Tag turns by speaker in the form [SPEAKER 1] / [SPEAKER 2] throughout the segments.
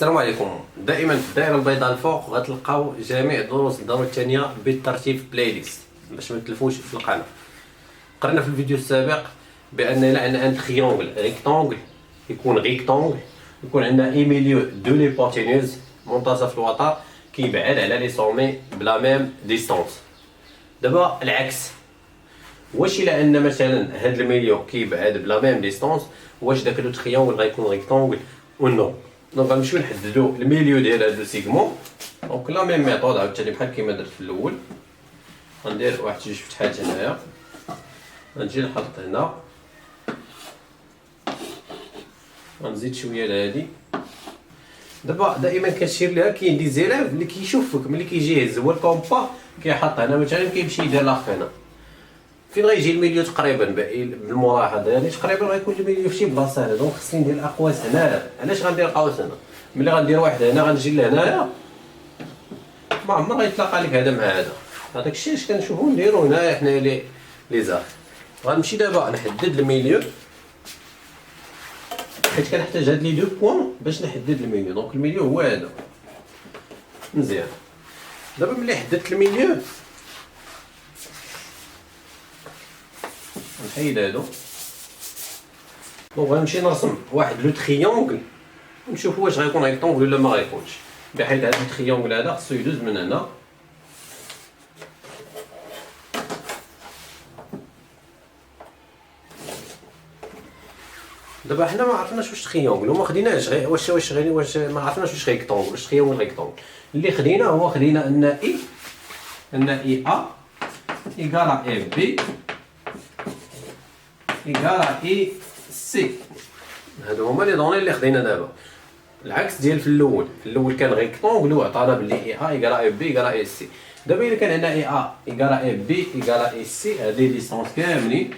[SPEAKER 1] السلام عليكم. دائما في الدائره البيضاء الفوق غتلقاو جميع دروس الدوره الثانيه بالترتيب في بلاي ليست باش ما تلفوش في القناه. قرنا في الفيديو السابق بان الا عندنا ان تريونغل ريكتونغل يكون ريكتونغل يكون عندنا اي ميليو دو ليبوتينوز منتصف الوتر كيبعد على لي سومي بلا ميم ديستونس. دابا العكس، واش الا عندنا مثلا هاد الميليو كيبعد بلا ميم ديستونس، واش داك لو تريونغل غيكون ريكتونغل و نو؟ دونك غنمشيو نحددو الميليو ديال هاد لو سيغمون. دونك لا ميم ميثود عاوتاني بحال كيما درت في الاول، غندير واحد جوج فتحات هنايا، غنجي نحط هنا، غنزيد شويه لهادي. دابا دائما كتشير ليها كاين دي زيلاف اللي كيشوفك ملي كيجي يهز هو الكومبا كيحط هنا مثلا كيمشي يدير لاخ هنا فين غيجي الميليو تقريبا. بالملاحظه يعني تقريبا غيكون الميليو في شي بلاصه هنا. دونك خصني ندير الاقواس هنايا. علاش غندير قوس هنا؟ ملي غندير واحد هنا غنجي لهنايا ما عمر غيتلاقى لك هذا مع هذا. هذاك الشيء اش كنشوفو نديرو هنايا حنا لي زاف. غنمشي دابا نحدد الميليو حيت كنحتاج هاد لي دو بوين باش نحدد الميليو. دونك الميليو هو هذا مزيان. دابا ملي حددت الميليو نحيد هادو. دونك غنمشي نرسم واحد لو تريونغل ونشوف واش غيكون ريكتونغل ولا ما غيكونش، بحيث هاد التريونغل هذا خصو يدوز من هنا دابا حنا ما عرفناش واش تريونغل وما خديناش غير واش ما عرفناش واش ريكتونغل واش تريونغل ريكتونغل. اللي خدينا هو خدينا ان اي ا ايكالا اي بي ايكالا اي سي. هادو هما لي دوني اللي خدينا. دابا العكس ديال في الاول كان ريكتونغل وعطانا بلي اي ا ايكالا اي بي ايكالا اي سي. دابا الا كان عندنا اي ا ايكالا اي بي ايكالا اي سي هادي ديستونس كاملين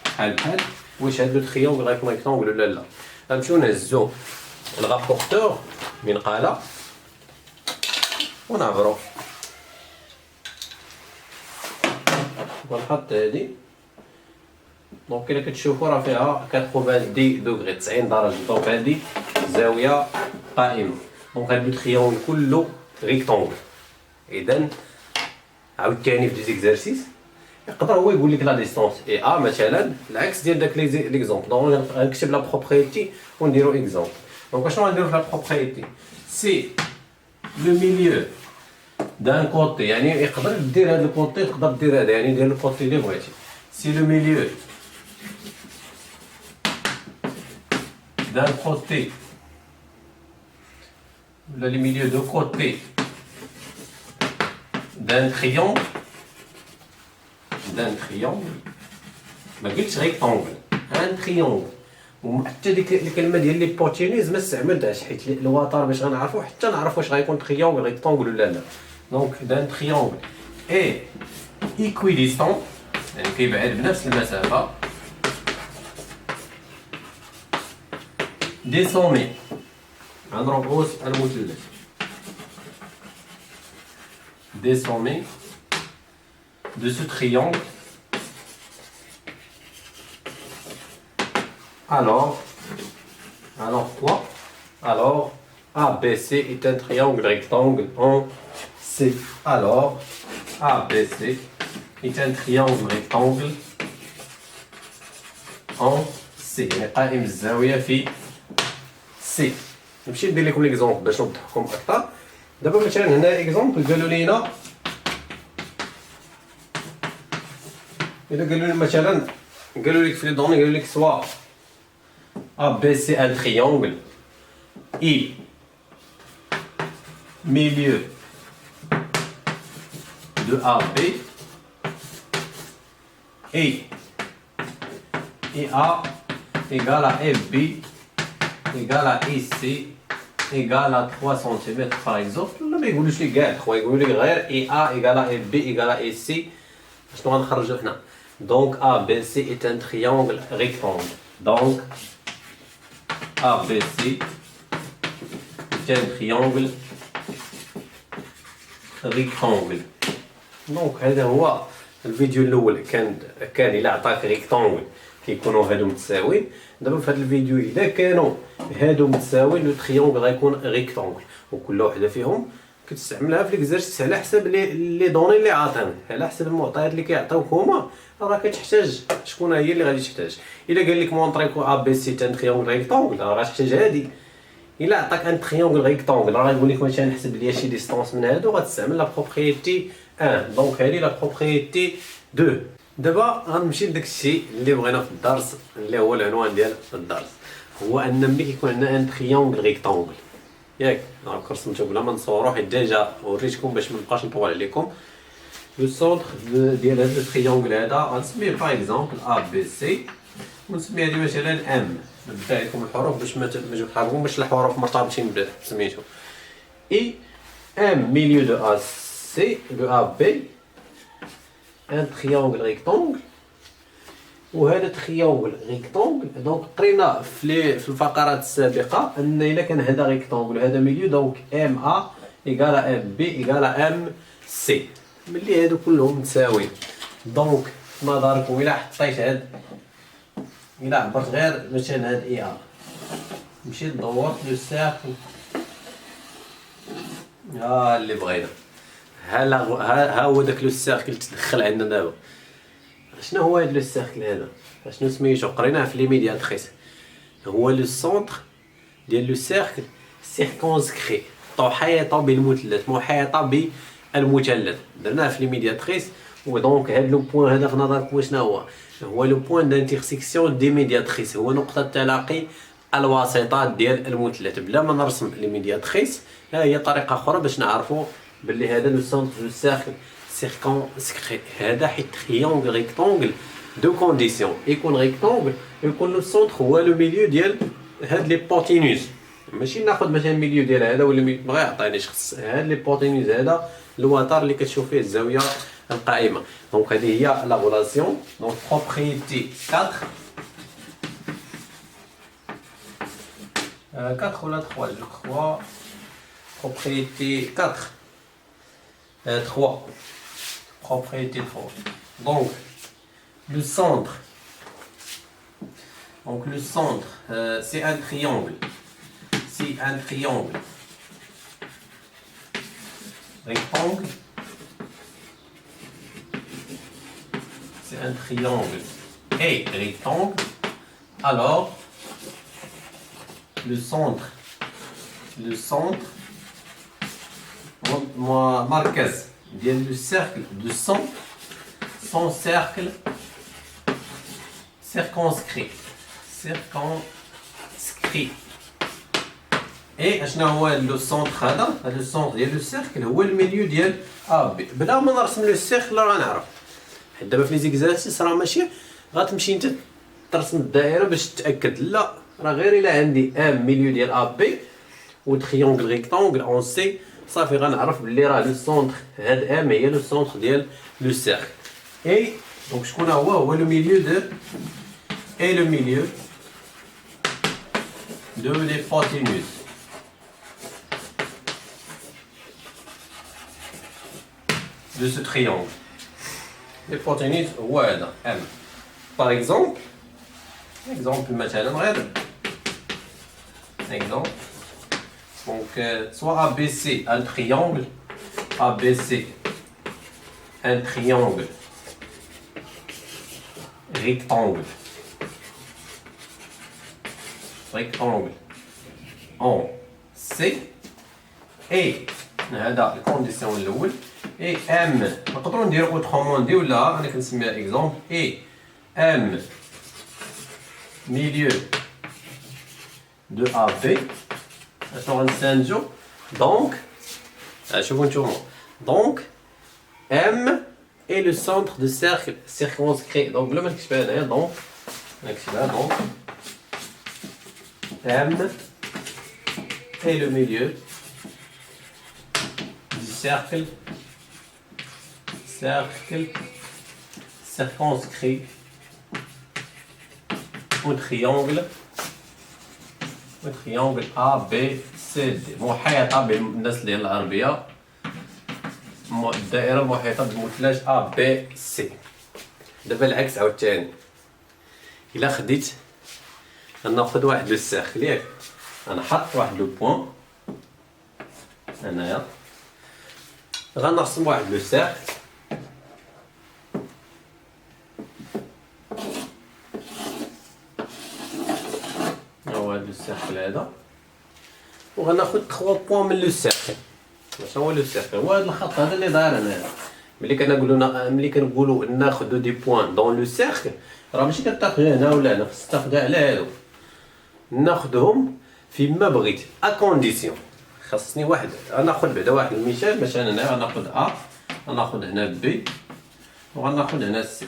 [SPEAKER 1] بحال واش هاد لو تريونغل غيكون ريكتونغل ولا لا. غنمشيو نهزو الرابورتور من قاله ونعبرو ونحط هادي. دونك الا كتشوفوا راه فيها 90 دوغري 90 درجه. دونك هادي زاويه قائمه. دونك هاد لو تريونغل كله ريكتونغل. اذا عاوتاني في دي زيكزارسيس يقدر هو يقول لك لا ديستونس اي ا مثلا العكس ديال داك ليكزومبل. دونك غنكتب لا بروبريتي ونديرو اكزومبل. دونك اشنو غنديرو في لا بروبريتي؟ سي لو ميليو دان كوتي، يعني يقدر دير هاد الكوتي تقدر دير هذا، يعني دير الكوتي اللي بغيتي. سي لو ميليو دان كوتي ولا لي ميليو دو كوتي دان تريونغل ما قلتش ريكتونغل ان تريونغل. وحتى ديك الكلمه ديال لي بوتينيز ما استعملتهاش حيت الوتر باش غنعرفو حتى نعرف واش غيكون تريونغل ريكتونغل ولا لا. دونك دان تريونغل اي ايكويديستون يعني كيبعد بنفس المسافه دي سومي عن رؤوس المثلث دي سومي de ce triangle. Alors quoi? Alors ABC est un triangle rectangle en C. Alors ABC est un triangle rectangle en C. يعني قائم الزاوية في C. نمشي ندير لكم ليكزومبل باش نوضحكم أكثر. دابا مثلا هنا اكزومبل قالوا لينا إذا قالوا لي مثلا قالوا لك في لي دوني قالوا لك سوا A B C un triangle I milieu de AB et A égale à FB égale à EC égale à 3 cm par exemple. لا ما يقولوش لي كاع 3، يقولوا لك غير A égale à FB égale à EC. شنو غنخرجو هنا؟ Donc ABC est un triangle rectangle. Donc ABC est un triangle rectangle. Donc هذا هو الفيديو الاول كان الا عطاك ريكتونغل كيكونوا هادو متساويين. دابا في هذا الفيديو اذا كانوا هادو متساويين لو تريونغل غيكون ريكتونغل، وكل وحده فيهم كتستعملها في ليكزارسيس على حسب لي دوني اللي عاطين، على حسب المعطيات اللي كيعطيوك هما راه كتحتاج شكون هي اللي غادي تحتاج. الا قال لك مونطريكو ا بي سي تان تريونغل ريكتونغل راه غتحتاج هادي. الا عطاك ان تريونغل ريكتونغل راه غيقول لك واش غنحسب ليا شي ديستونس من هادو، غتستعمل لا بروبريتي 1 دونك هذه لا بروبريتي 2. دابا غنمشي لداك الشيء اللي بغينا في الدرس اللي هو العنوان ديال الدرس، هو ان ملي كيكون عندنا ان تريونغل ريكتونغل ياك راك رسمته بلا ما نصورو حيت ديجا وريتكم باش ما نبقاش نطول عليكم. لو سونتر ديال هذا التريونغل هذا غنسميه باغ اكزومبل ا بي سي، ونسمي هذه مثلا ام. نبدا لكم الحروف باش ما تحاربوا باش الحروف مرتبطين بسميتو. اي ام ميليو دو ا سي دو ا بي ان تريونغل ريكتونغل. وهذا تريونغل ريكتونغل دونك قرينا في الفقرات السابقه ان الا كان هذا ريكتونغل وهذا ميليو دونك ام ا ايكالا ام بي ايكالا ام سي، ملي هادو كلهم متساويين. دونك في نظركم الا حطيت هاد، الا عبرت غير مثلا هاد اي ا مشيت دورت لو سيركل اللي بغينا، ها هو داك لو سيركل تدخل عندنا دابا. شنو هو هاد لو سيركل هذا؟ شنو سميتو؟ قريناه في لي ميدياتريس. هو لو سونتر ديال لو سيركل سيركونسكري، محيطه بالمثلث، محيطه بالمثلث. درناه في لي ميدياتريس. ودونك هاد لو بوين هذا في نظركم شنو هو؟ هو لو بوين دانترسيكسيون دي ميدياتريس، هو نقطه تلاقي الوسيطات ديال المثلث. بلا ما نرسم لي ميدياتريس ها هي طريقه اخرى باش نعرفوا باللي هذا لو سونتر دو سيركل سيركونسكري. هذا حيت تريونغل ريكتونغل دو كونديسيون، يكون ريكتونغل يكون لو سونتر هو لو ميليو ديال هاد لي بوتينوز. ماشي ناخذ مثلا ميليو ديال هذا ولا ما غيعطينيش، خص هاد لي بوتينوز هذا الوتر اللي كتشوف فيه الزاويه القائمه. دونك هذه هي لا ريلاسيون. دونك بروبريتي 4 4 ولا 3 جو كخوا. propriété 4 3 propriété 3. Donc le centre c'est un triangle, rectangle, c'est un triangle et rectangle. Alors le centre moi marquez ديال le cercle de son cercle circonscrit. اي اشنا هو لو سونتر هذا لو سونتر ديال لو سيركل هو الميليو ديال ا بي. بلا ما نرسم لو سيركل راه غنعرف، حيت دابا في لي زيكزارسيس راه ماشي غتمشي انت ترسم الدائره باش تتاكد، لا راه غير الا عندي ام ميليو ديال ا بي و تريونغل ريكتونغل اون سي صافي غنعرف بلي راه لو سونتر هاد ام هي لو سونتر ديال لو سيركل. اي دونك شكون هو لو ميليو دو et le milieu de l'hypoténuse de ce triangle. L'hypoténuse هو هذا M. Par exemple مثلا غير exemple donc soit ABC un triangle ABC un triangle rectangle en C et هذا الكونديسيون الاول et M نقدروا نديرو اوترومون دي ولا انا كنسميها اكزومبل et M milieu de AB اشنو غنستنتجو دونك شوفوا نتوما دونك M est le centre de cercle circonscrit. Donc بلا ما نكتبها هنايا دونك نكتبها دونك M est le milieu du cercle circonscrit au triangle A B C D. محيطة بالناس ديال العربية، الدائرة محيطة بالمثلث A B C. دابا العكس عاوتاني، الا خديت غناخذ واحد لو سيركل ياك، انا حط واحد لو بوين هنايا، غنرسم واحد لو سيركل هو هاد لو سيركل هذا، وغناخذ 3 بوين من لو سيركل. واش هو لو سيركل؟ هو هذا الخط هذا اللي داير هنايا. ملي كنقولوا ناخذوا دي بوين دون لو سيركل، راه ماشي كتاخذ هنا ولا هنا، خصك تاخذ على هادو، ناخذهم فيما بغيت ا كونديسيون. خاصني واحد، غناخذ بعدا واحد المثال. مثلا هنا غناخذ ا، غناخذ هنا بي، وغناخذ هنا سي.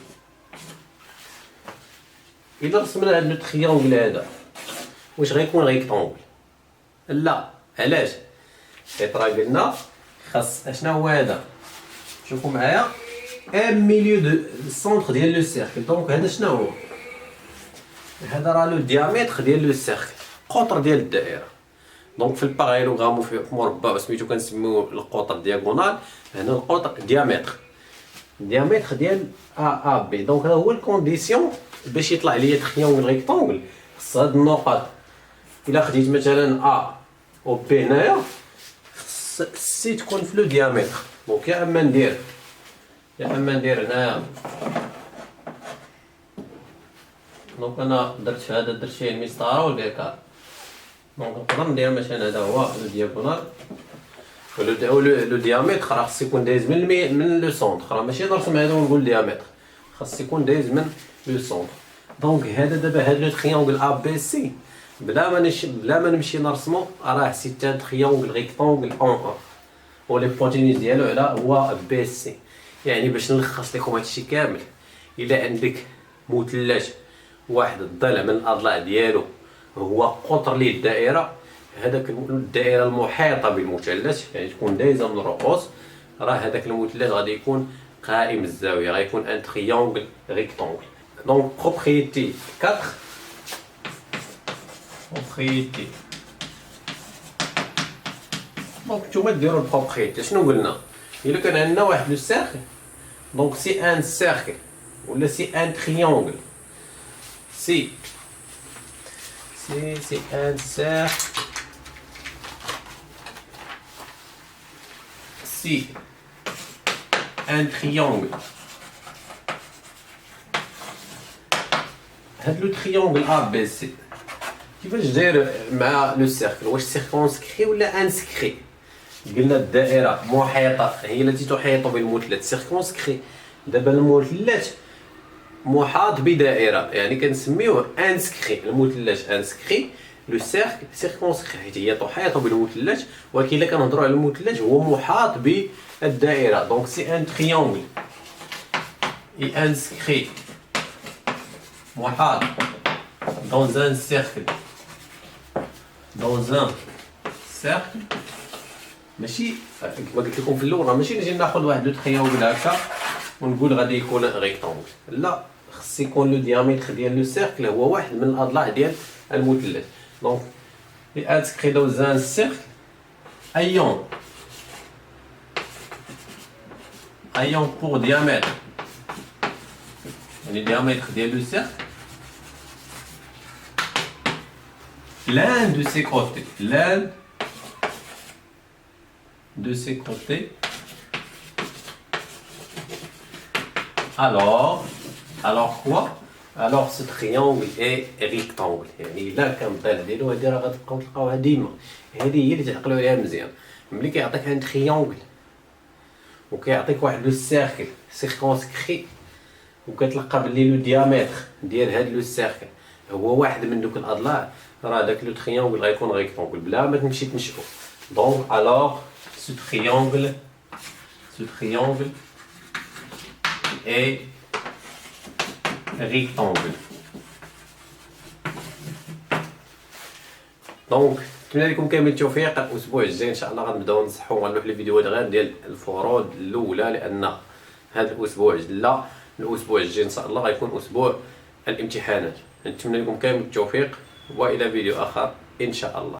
[SPEAKER 1] الا رسمنا هاد لو تريونغل هذا واش غيكون ريكتونغل؟ لا، علاش؟ حيت راه قلنا خاص اشنا هو هذا، شوفوا معايا، ام ميليو دو السونتر ديال لو سيركل. دونك هذا شنو هو؟ هذا راه لو ديامتر ديال لو سيركل، قطر ديال الدائره. دونك في الباراليلوغرام وفي مربع سميتو كنسميو القطر دياغونال، هنا القطر ديامتر ديال ا بي. دونك هذا هو الكونديسيون باش يطلع ليا تريونغل ريكتونغل. خص هاد النقط، الا خديت مثلا ا و بي هنايا، خص سي تكون في لو ديامتر. دونك يا اما ندير هنايا، دونك انا درت في هذا، درت فيه المسطره والبيكار. دونك نقدر ندير مثلا هذا هو لو دياغونال، لو ديامتر راه خص يكون دايز من لو سونتر، راه ماشي نرسم هذا ونقول ديامتر، خص يكون دايز من لو سونتر. دونك هذا دابا هذا لو تريونغل ا بي سي بلا ما نمشي نرسمو، راه سيت ان تريونغل ريكتونغل اون ان، و لي بوتينيز ديالو على هو بي سي. يعني باش نلخص لكم هادشي كامل، الا عندك مثلث واحد الضلع من الاضلاع ديالو هو قطر ليه الدائره، هذاك الدائره المحيطه بالمثلث يعني تكون دايزه من الرؤوس، راه هذاك المثلث غادي يكون قائم الزاويه، غيكون ان تريونغل ريكتونغل. دونك بروبريتي 4، بروبريتي. دونك نتوما ديروا البروبريتي. شنو قلنا؟ الا كان عندنا واحد لو سيركل، دونك سي ان سيركل ولا سي ان تريونغل، سي ان سيركل، سي ان تريونغل. هاد لو تريونغل ا بي سي كيفاش داير مع لو سيركل؟ واش سيركونسكري ولا انسكري؟ قلنا الدائره محيطه هي التي تحيط بالمثلث، سيركونسكري. دابا المثلث محاط بدائره، يعني كنسميوه انسكري. المثلث انسكري، لو سيركل سيركونسكري حيت هي تحيط بالمثلث، ولكن الا كنهضروا على المثلث هو محاط بالدائره. دونك سي ان تريونغل اي انسكري محاط dans un cercle، ماشي كما قلت لكم في الاول، ماشي نجي ناخذ واحد لو تريونغل هكا ونقول غادي يكون ريكتونغل، لا، خص يكون لو ديامتر ديال لو سيركل هو واحد من الاضلاع ديال المثلث. دونك لي انسكري dans un cercle ayant pour diamètre، يعني diamètre ديال لو سيركل l'un de ses côtés, alors quoi? Alors ce triangle est rectangle. يعني الا كان الضلع ديالو هادي راه غتبقاو تلقاوها ديما، هادي هي اللي تعقلوا عليها مزيان. ملي كيعطيك ان تريونغل وكيعطيك واحد لو سيركل سيركونسكري، وكتلقى بلي لو ديامتر ديال هاد لو سيركل هو واحد من دوك الاضلاع، راه داك لو تريونغل غيكون ريكتونغل بلا ما تمشي تنشئو. دونك alors ce triangle est rectangle. دونك نتمنى لكم كامل التوفيق. الاسبوع الجاي ان شاء الله غنبداو نصحوا ونلوح لي فيديوهات غير ديال الفروض الاولى، لان هذا الاسبوع لا، الاسبوع الجاي ان شاء الله غيكون اسبوع الامتحانات. نتمنى لكم كامل التوفيق والى فيديو اخر ان شاء الله.